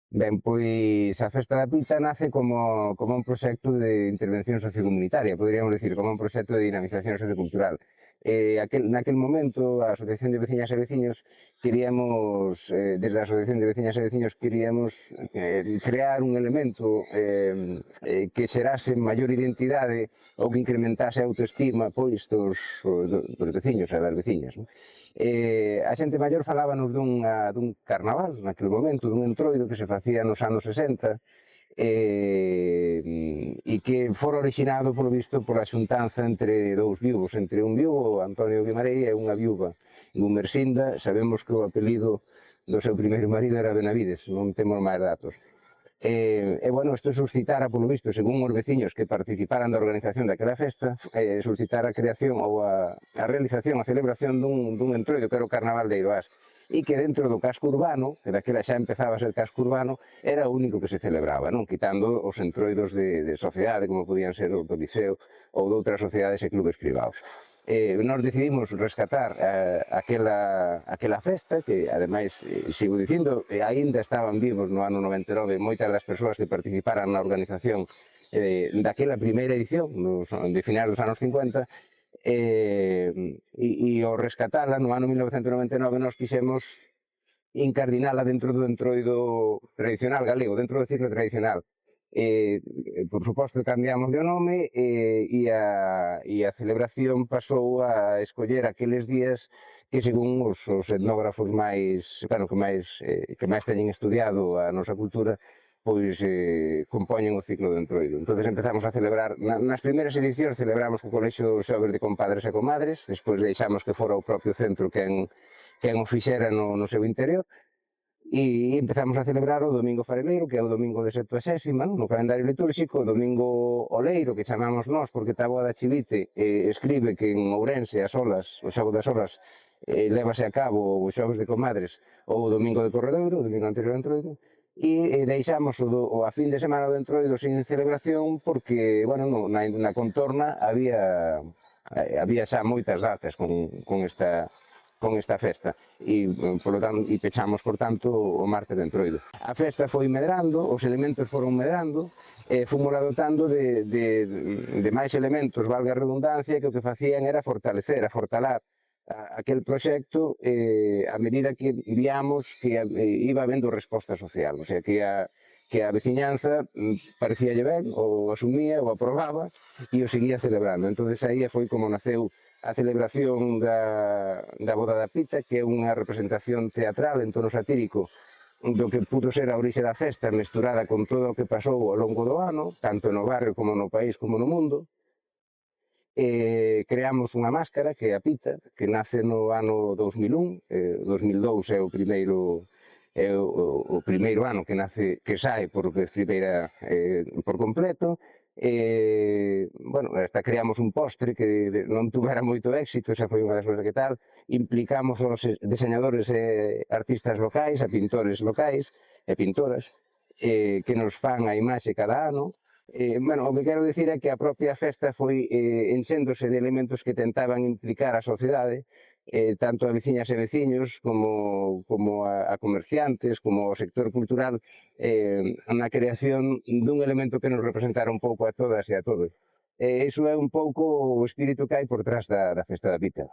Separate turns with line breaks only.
Ben, pois a Festa da Pita nace como un proxecto de intervención sociocomunitaria, poderíamos decir, como un proxecto de dinamización sociocultural. Naquel momento, a Asociación de Veciñas e Veciños, queríamos, desde a Asociación de Veciñas e Veciños, queríamos crear un elemento que xerase maior identidade ou que incrementase a autoestima pois, dos veciños e das veciñas. Non? A xente maior falábanos dun carnaval, naquele momento, dun entroido que se facía nos anos 60, e que fora orixinado, polo visto, pola xuntanza entre dous viúvos, entre un viúvo, Antonio Guimarei, e unha viúva, Gumersinda. Sabemos que o apelido do seu primeiro marido era Benavides, non temos máis datos. Bueno, isto suscitara, polo visto, según os veciños que participaran da organización daquela festa, suscitara a creación ou a realización, a celebración dun entroido que era o Carnaval de Eiroás, e que dentro do casco urbano, que daquela xa empezaba a ser casco urbano, era o único que se celebraba, non? Quitando os entroidos de sociedade, como podían ser o do Liceo ou de outras sociedades e clubes privados. Nós decidimos rescatar aquela festa, que ademais, sigo dicindo, aínda estaban vivos no ano 99 moitas das persoas que participaran na organización daquela primeira edición, de finais dos anos 50, e ao rescatala no ano 1999 nós quixemos incardinala dentro do entroido tradicional galego, dentro do ciclo tradicional. Por suposto, cambiamos de nome e a celebración pasou a escoller aqueles días que, según os etnógrafos máis, bueno, que máis teñen estudiado a nosa cultura, pois compoñen o ciclo do entroido. Entón empezamos a celebrar, nas primeiras edicións celebramos co Colexio Xoves de Compadres e Comadres, despois deixamos que fora o propio centro quen o fixera no seu interior, e empezamos a celebrar o Domingo Fareleiro, que é o domingo de 70ª, no calendario litúrxico, o Domingo Oleiro, que chamamos nós, porque Taboa da Chivite escribe que en Ourense as olas, o xogo das olas, lévase a cabo o Xoves de Comadres ou o Domingo de Corredoiro, o domingo anterior ao entroido, e deixamos a fin de semana do entroido sin celebración porque, bueno, na contorna había xa moitas datas con esta festa e pechamos, por tanto, o martes de entroido. A festa foi medrando, os elementos foron medrando, fomos dotando de máis elementos, valga a redundancia, que o que facían era fortalecer, afortalar aquel proxecto a medida que víamos que iba habendo resposta social, o sea, que a veciñanza parecíalle ben, ou asumía, ou aprobaba, e o seguía celebrando. Entón, aí foi como naceu a celebración da Boda da Pita, que é unha representación teatral en tono satírico do que pudo ser a orixe da festa, mesturada con todo o que pasou ao longo do ano, tanto no barrio como no país como no mundo. Creamos unha máscara, que é a Pita, que nace no ano 2001, 2002 é o primeiro ano que sae por vez primeira por completo. Bueno, hasta creamos un postre que non tuvera moito éxito, xa foi unha das cousas que tal. Implicamos os deseñadores e artistas locais, a pintores locais e pintoras, que nos fan a imaxe cada ano. Bueno, o que quero dicir é que a propia festa foi enxéndose de elementos que tentaban implicar a sociedade, tanto a veciñas e veciños como a comerciantes, como ao sector cultural, na creación dun elemento que nos representara un pouco a todas e a todos. Iso é un pouco o espírito que hai por trás da Festa da Pita.